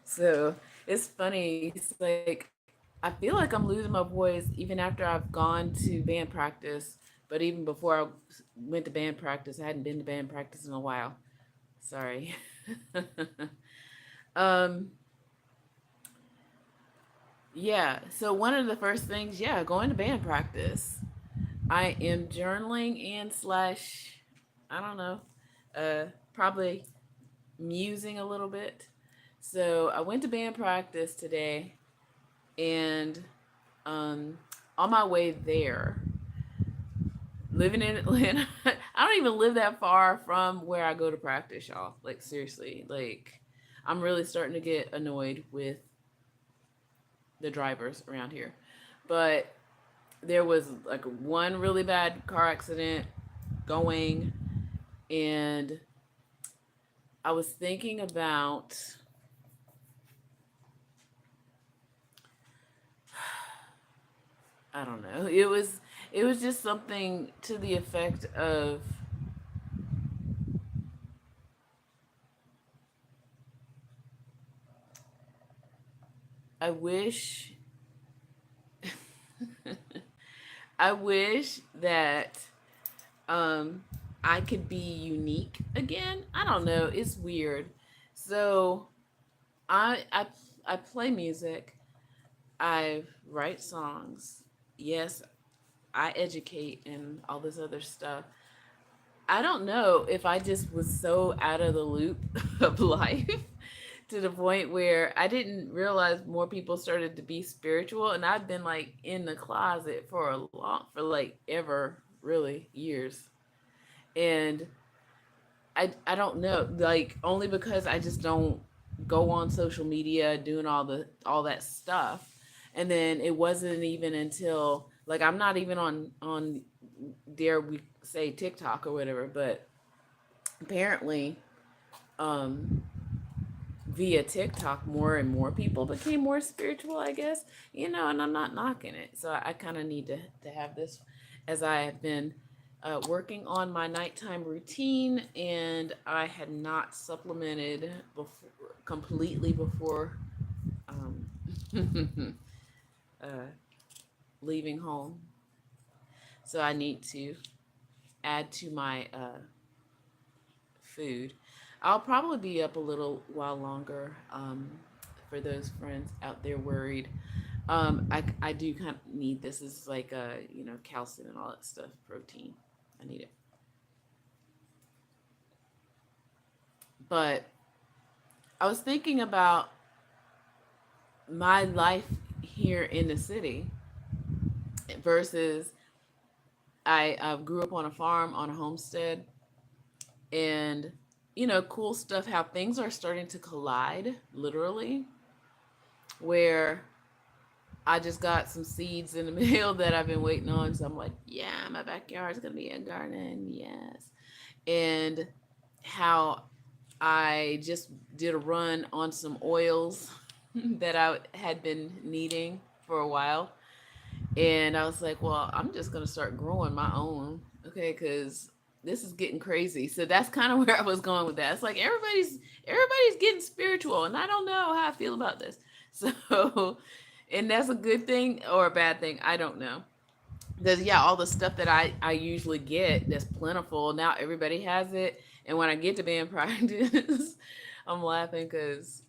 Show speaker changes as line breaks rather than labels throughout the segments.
So it's funny. It's like I feel like I'm losing my voice even after I've gone to band practice. But even before I went to band practice, I hadn't been to band practice in a while. Sorry. um, yeah. So one of the first things, yeah, going to band practice. I am journaling and slash, I don't know, probably musing a little bit. So I went to band practice today, and um, on my way there, living in Atlanta, I don't even live that far from where I go to practice, y'all. Like seriously, like I'm really starting to get annoyed with the drivers around here. But there was like one really bad car accident going, and I was thinking about, I don't know. It was just something to the effect of, I wish I wish that um I could be unique again. I don't know. It's weird. So I I I play music. I write songs. Yes, I educate and all this other stuff. I don't know if I just was so out of the loop of life to the point where I didn't realize more people started to be spiritual, and I've been like in the closet for for like ever, really years. And I don't know, like only because I just don't go on social media doing all that stuff. And then it wasn't even until, like, I'm not even on, dare we say, TikTok or whatever, but apparently um via TikTok more and more people became more spiritual, I guess. And I'm not knocking it. So I kind of need to have this, as I have been working on my nighttime routine, and I had not supplemented before, completely before um, uh, leaving home. So I need to add to my food. I'll probably be up a little while longer. For those friends out there worried, I do kind of need this. Is like calcium and all that stuff, protein. I need it. But I was thinking about my life here in the city versus I grew up on a farm, on a homestead, and cool stuff. How things are starting to collide, literally, where I just got some seeds in the mail that I've been waiting on. So I'm like, yeah, my backyard's gonna be a garden, yes. And how I just did a run on some oils that I had been needing for a while. And I was like, well, I'm just gonna start growing my own, okay? Because this is getting crazy. So that's kind of where I was going with that. It's like everybody's getting spiritual, and I don't know how I feel about this. So, and that's a good thing or a bad thing. I don't know. Because yeah, all the stuff that I usually get that's plentiful, now everybody has it. And when I get to band practice, I'm laughing because,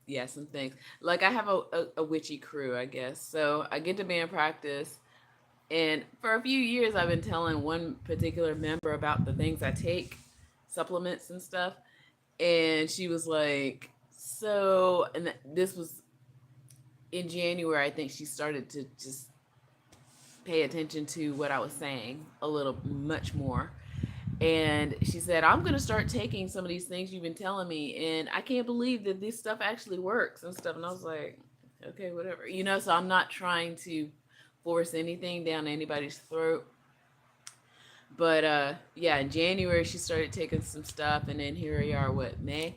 yeah, some things, like I have a witchy crew, I guess. So I get to band practice, and for a few years I've been telling one particular member about the things I take, supplements and stuff. And she was like, so, and this was in January. I think she started to just pay attention to what I was saying a little much more. And she said, I'm going to start taking some of these things you've been telling me. And I can't believe that this stuff actually works and stuff. And I was like, okay, whatever. So I'm not trying to force anything down anybody's throat. But yeah, in January, she started taking some stuff. And then here we are, what, May?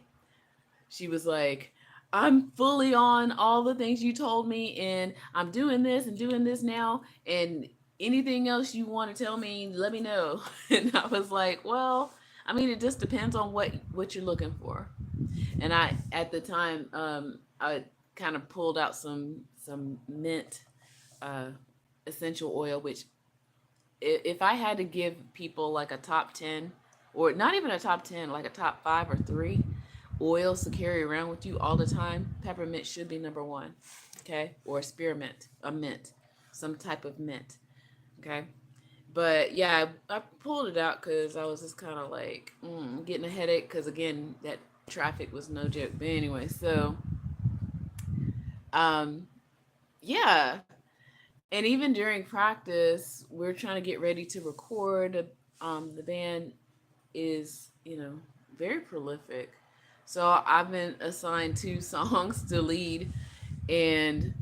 She was like, I'm fully on all the things you told me, and I'm doing this and doing this now, and anything else you want to tell me, let me know. And I was like, well, I mean, it just depends on what you're looking for. And I at the time I kind of pulled out some mint uh, essential oil, which if I had to give people like a top 10, or not even a top 10, like a top 5 or 3 oils to carry around with you all the time, peppermint should be number one. Okay, or spearmint, a mint, some type of mint. Okay, but yeah, I pulled it out because I was just kind of like getting a headache because again that traffic was no joke. But anyway, so um yeah, and even during practice, we're trying to get ready to record. The band is, very prolific. So I've been assigned 2 songs to lead, and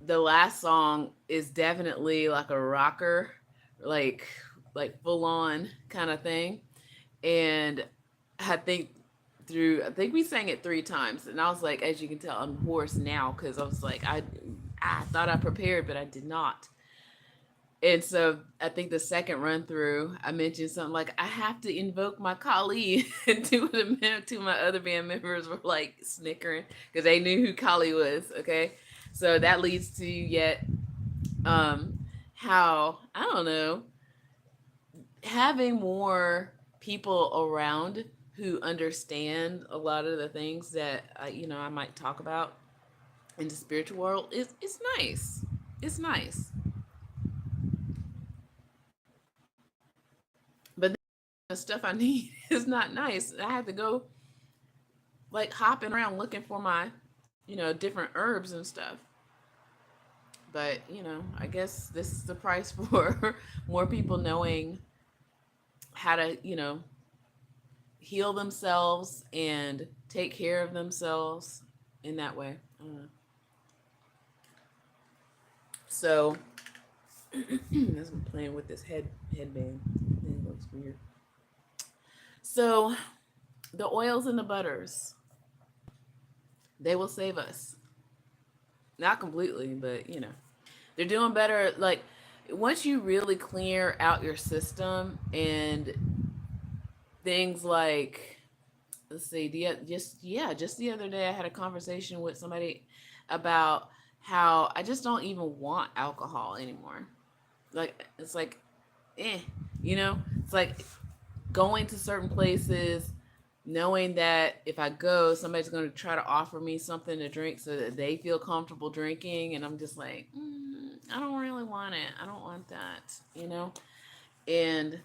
the last song is definitely like a rocker, like like full on kind of thing. And I think I think we sang it 3 times, and I was like, as you can tell, I'm hoarse now because I was like, I thought I prepared, but I did not. And so I think the second run through, I mentioned something like, I have to invoke my Kali. And two of my other band members were like snickering because they knew who Kali was. Okay. So that leads to yet um, how, I don't know, having more people around who understand a lot of the things that, I might talk about in the spiritual world is it's nice. It's nice. But the stuff I need is not nice. I have to go like hopping around looking for my, different herbs and stuff. But, I guess this is the price for more people knowing how to, heal themselves and take care of themselves in that way. So, as I'm playing with this headband, it looks weird. So, the oils and the butters, they will save us. Not completely, but they're doing better. Like once you really clear out your system and things like, let's see, just the other day I had a conversation with somebody about how I just don't even want alcohol anymore. Like it's like, eh, it's like going to certain places, knowing that if I go, somebody's going to try to offer me something to drink so that they feel comfortable drinking. And I'm just like, I don't really want it. I don't want that. And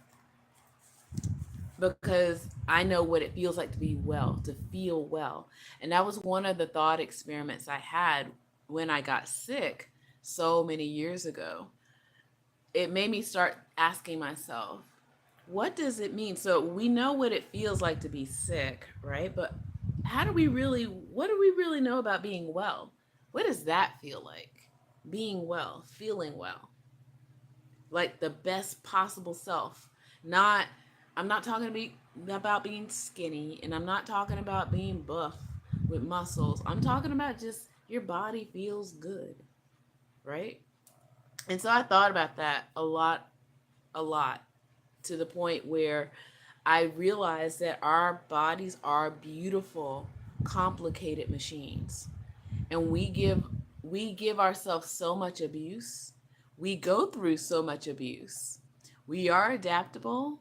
because I know what it feels like to be well, to feel well. And that was one of the thought experiments I had when I got sick so many years ago. It made me start asking myself, what does it mean? So we know what it feels like to be sick, right? But what do we really know about being well? What does that feel like? Being well, feeling well, like the best possible self. Not, I'm not talking about being skinny, and I'm not talking about being buff with muscles. I'm talking about just your body feels good, right? And so I thought about that a lot, to the point where I realized that our bodies are beautiful, complicated machines. And we give ourselves so much abuse. We go through so much abuse. We are adaptable.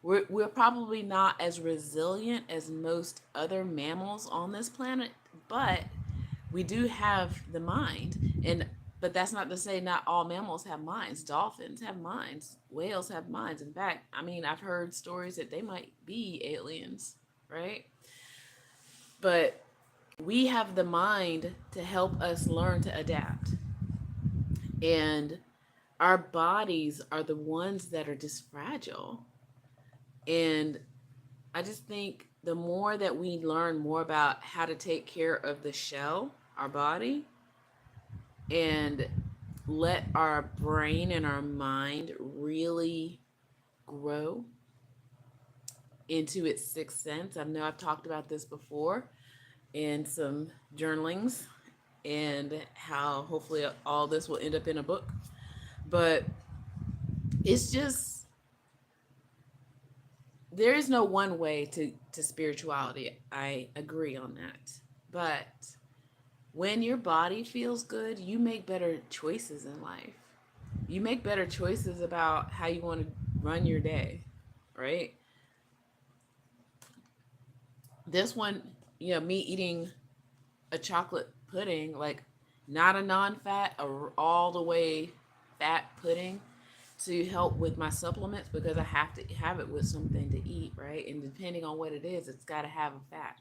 We're probably not as resilient as most other mammals on this planet, but we do have the mind. But that's not to say not all mammals have minds. Dolphins have minds. Whales have minds. In fact, I mean, I've heard stories that they might be aliens, right? But we have the mind to help us learn to adapt. And our bodies are the ones that are just fragile. And I just think the more that we learn more about how to take care of the shell, our body, and let our brain and our mind really grow into its sixth sense. I know I've talked about this before in some journalings, and how hopefully all this will end up in a book. But it's just there is no one way to spirituality. I agree on that. But when your body feels good, you make better choices in life. You make better choices about how you want to run your day, right? This one, me eating a chocolate pudding, like not a non-fat, all the way fat pudding to help with my supplements because I have to have it with something to eat, right? And depending on what it is, it's got to have a fat.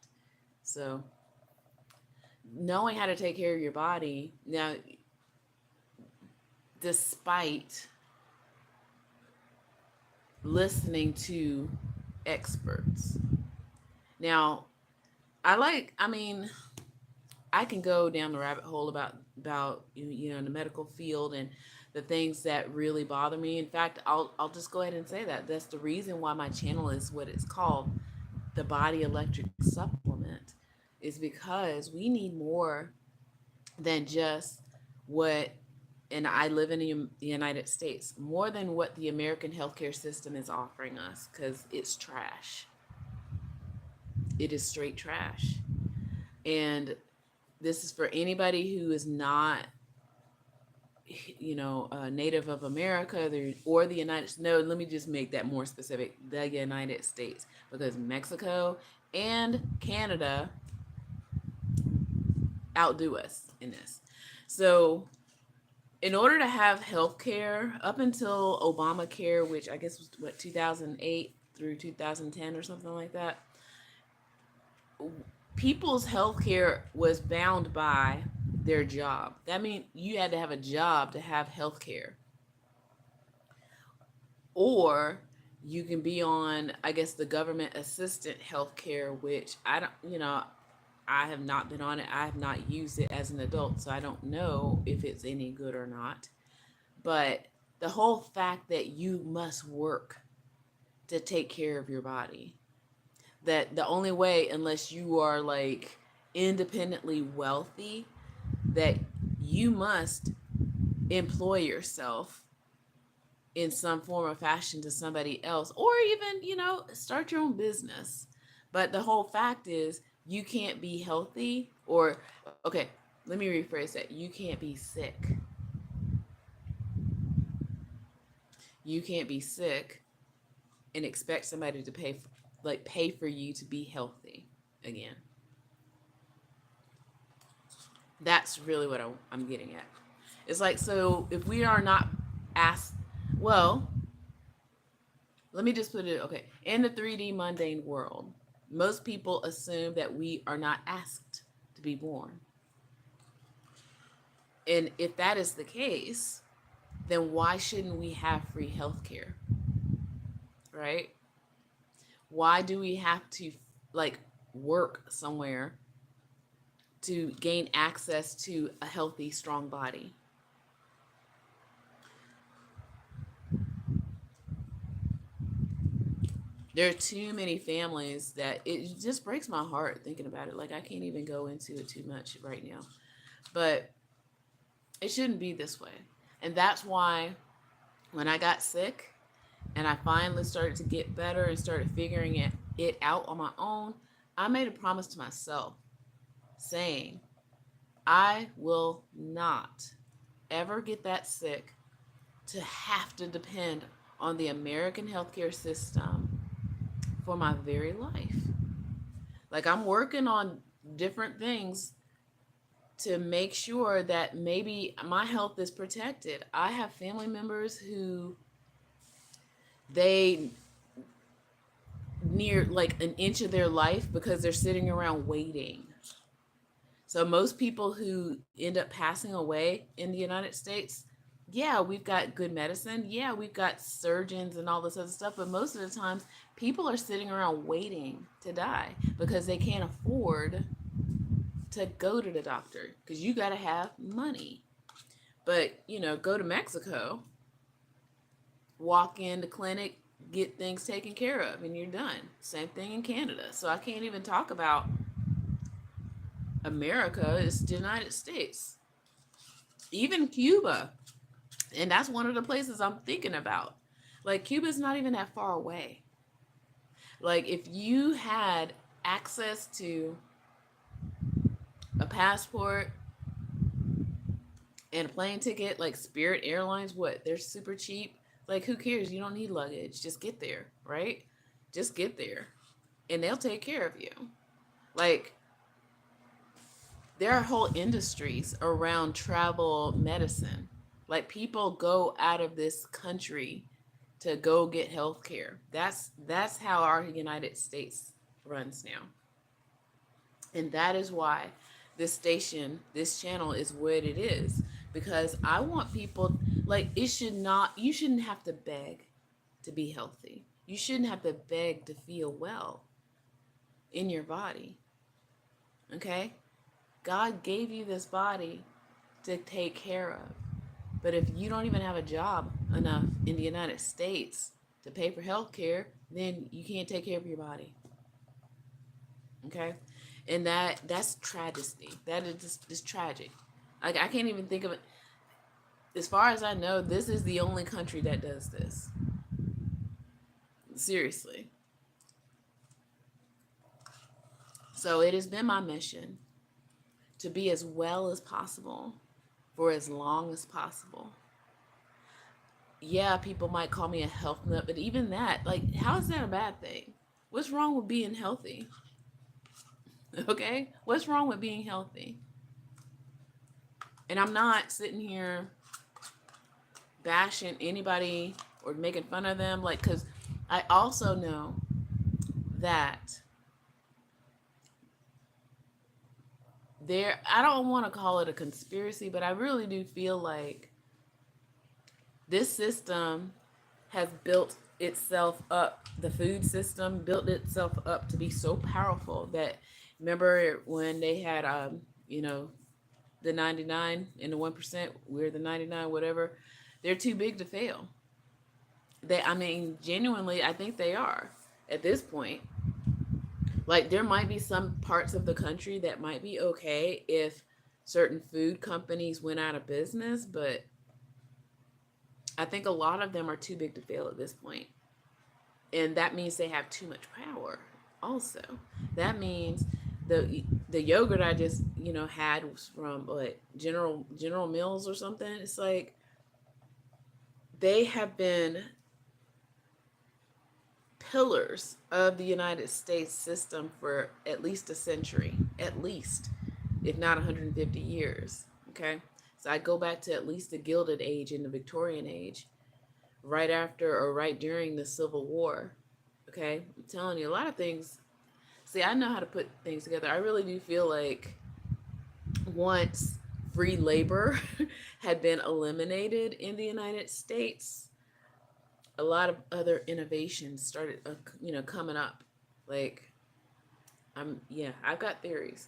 So knowing how to take care of your body now, despite listening to experts. Now, I mean, I can go down the rabbit hole about in the medical field and the things that really bother me. In fact, I'll just go ahead and say that that's the reason why my channel is what it's called, the Body Electric Supplement, is because we need more than just what, and I live in the United States, more than what the American healthcare system is offering us, because it's trash. It is straight trash. And this is for anybody who is not, native of America or the United States. No, let me just make that more specific, the United States, because Mexico and Canada outdo us in this. So in order to have health care up until Obamacare, which I guess was what, 2008 through 2010 or something like that, people's health care was bound by their job. That means you had to have a job to have health care. Or you can be on, I guess, the government assistant health care, which I don't, I have not been on it. I have not used it as an adult, so I don't know if it's any good or not. But the whole fact that you must work to take care of your body, that the only way, unless you are like independently wealthy, that you must employ yourself in some form or fashion to somebody else, or even, start your own business. But the whole fact is, you can't be healthy, or, okay, let me rephrase that. You can't be sick. You can't be sick and expect somebody to pay for you to be healthy again. That's really what I'm getting at. It's like, so if we are not asked, well, let me just put it, okay, in the 3D mundane world, most people assume that we are not asked to be born. And if that is the case, then why shouldn't we have free healthcare? Right? Why do we have to like work somewhere to gain access to a healthy, strong body? There are too many families that it just breaks my heart thinking about it. Like, I can't even go into it too much right now. But it shouldn't be this way. And that's why when I got sick and I finally started to get better and started figuring it out on my own, I made a promise to myself saying, I will not ever get that sick to have to depend on the American healthcare system for my very life. Like, I'm working on different things to make sure that maybe my health is protected. I have family members who they near like an inch of their life because they're sitting around waiting. So most people who end up passing away in the United States, yeah, we've got good medicine. Yeah, we've got surgeons and all this other stuff, but most of the times people are sitting around waiting to die because they can't afford to go to the doctor because you got to have money. But, go to Mexico, walk in the clinic, get things taken care of, and you're done. Same thing in Canada. So I can't even talk about America. It's the United States. Even Cuba. And that's one of the places I'm thinking about. Like, Cuba's not even that far away. Like if you had access to a passport and a plane ticket, like Spirit Airlines, what? They're super cheap. Like who cares? You don't need luggage. Just get there, right? Just get there and they'll take care of you. Like there are whole industries around travel medicine. Like people go out of this country to go get health care. That's how our United States runs now. And that is why this station, this channel is what it is. Because I want people, like, it should not, you shouldn't have to beg to be healthy. You shouldn't have to beg to feel well in your body. Okay? God gave you this body to take care of. But if you don't even have a job enough in the United States to pay for health care, then you can't take care of your body. Okay? And that's tragedy. That is just tragic. Like I can't even think of it. As far as I know, this is the only country that does this. Seriously. So it has been my mission to be as well as possible for as long as possible. Yeah, people might call me a health nut, but even that, like, how is that a bad thing? What's wrong with being healthy? Okay? What's wrong with being healthy? And I'm not sitting here bashing anybody or making fun of them, like, because I also know that I don't want to call it a conspiracy, but I really do feel like this system has built itself up, the food system built itself up to be so powerful that, remember when they had you know, the 99 and the 1%, we're the 99, whatever. They're too big to fail. I mean, genuinely, I think they are at this point. Like there might be some parts of the country that might be okay if certain food companies went out of business, but I think a lot of them are too big to fail at this point. And that means they have too much power. Also, that means the yogurt I just had was from what, General Mills or something. It's like they have been pillars of the United States system for at least a century, at least, if not 150 years. Okay, so I go back to at least the Gilded Age and the Victorian Age, right after or right during the Civil War. Okay, I'm telling you, a lot of things. See, I know how to put things together. I really do feel like once free labor had been eliminated in the United States, a lot of other innovations started, coming up. Like, I've got theories.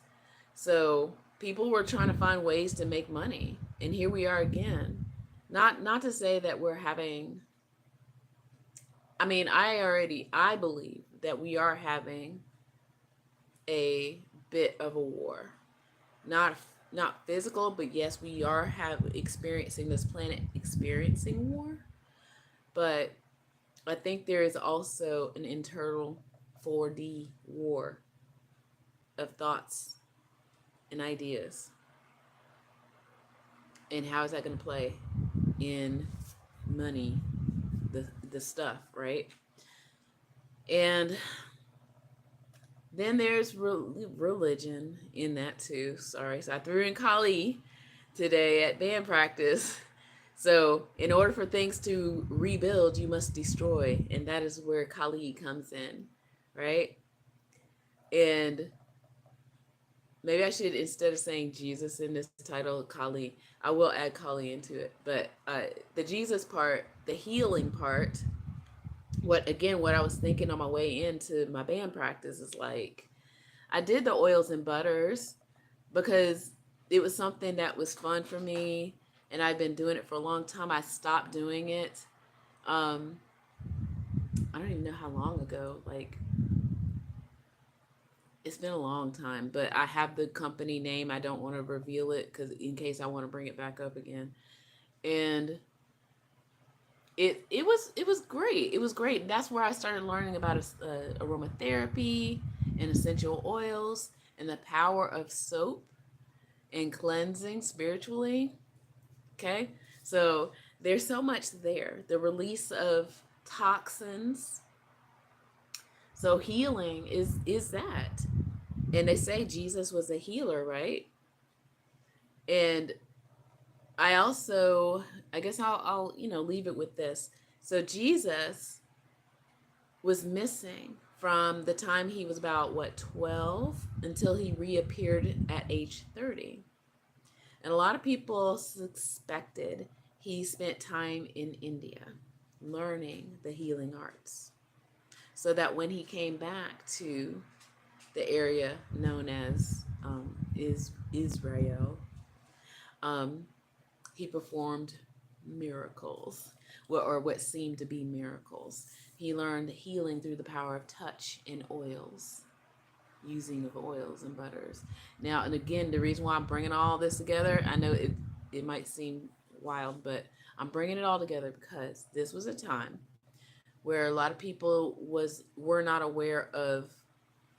So people were trying to find ways to make money, and here we are again. Not to say that we're having. I mean, I believe that we are having a bit of a war. Not not physical, but yes, we are have experiencing this planet experiencing war. But I think there is also an internal 4D war of thoughts and ideas. And how is that going to play in money, the stuff, right? And then there's religion in that too. Sorry, so I threw in Kali today at band practice. So, in order for things to rebuild, you must destroy, and that is where Kali comes in, right? And maybe I should, instead of saying Jesus in this title, Kali, I will add Kali into it. But the Jesus part, the healing part, what I was thinking on my way into my band practice is like, I did the oils and butters because it was something that was fun for me, and I've been doing it for a long time. I stopped doing it. Um, I don't even know how long ago. Like, it's been a long time, but I have the company name. I don't want to reveal it because in case I want to bring it back up again. And it was great. It was great. That's where I started learning about aromatherapy and essential oils and the power of soap and cleansing spiritually. Okay, so there's so much there. The release of toxins. So healing is that. And they say Jesus was a healer, right? And I also, I guess I'll leave it with this. So Jesus was missing from the time he was about what 12 until he reappeared at age 30. And a lot of people suspected he spent time in India learning the healing arts so that when he came back to the area known as is Israel, um, he performed miracles, or what seemed to be miracles. He learned healing through the power of touch and oils, using of oils and butters. Now, and again, the reason why I'm bringing all this together, I know it might seem wild, but I'm bringing it all together because this was a time where a lot of people were not aware of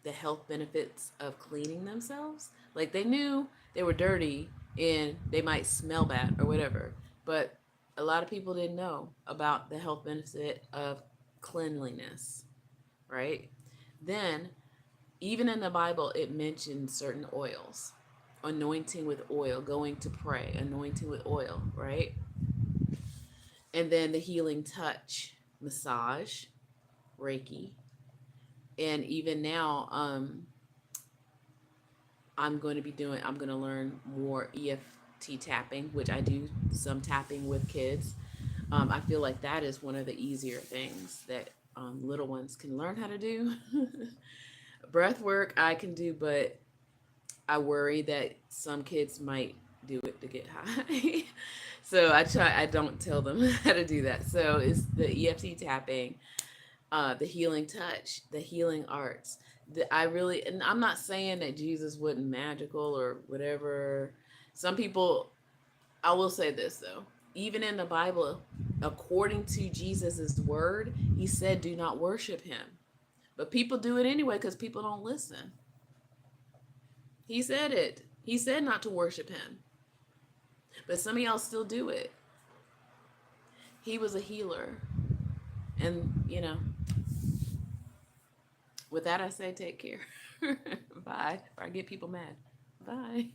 the health benefits of cleaning themselves. Like they knew they were dirty and they might smell bad or whatever, but a lot of people didn't know about the health benefit of cleanliness, right? Then, even in the Bible, it mentions certain oils, anointing with oil, going to pray, anointing with oil, right? And then the healing touch, massage, Reiki, and even now, I'm going to learn more EFT tapping, which I do some tapping with kids. I feel like that is one of the easier things that little ones can learn how to do. Breath work I can do, but I worry that some kids might do it to get high. So I don't tell them how to do that. So it's the EFT tapping, the healing touch, the healing arts. I really, and I'm not saying that Jesus wasn't magical or whatever. Some people, I will say this though, even in the Bible, according to Jesus's word, he said, do not worship him. But people do it anyway because people don't listen. He said it. He said not to worship him. But some of y'all still do it. He was a healer. And, with that, I say take care. Bye. Or I get people mad. Bye.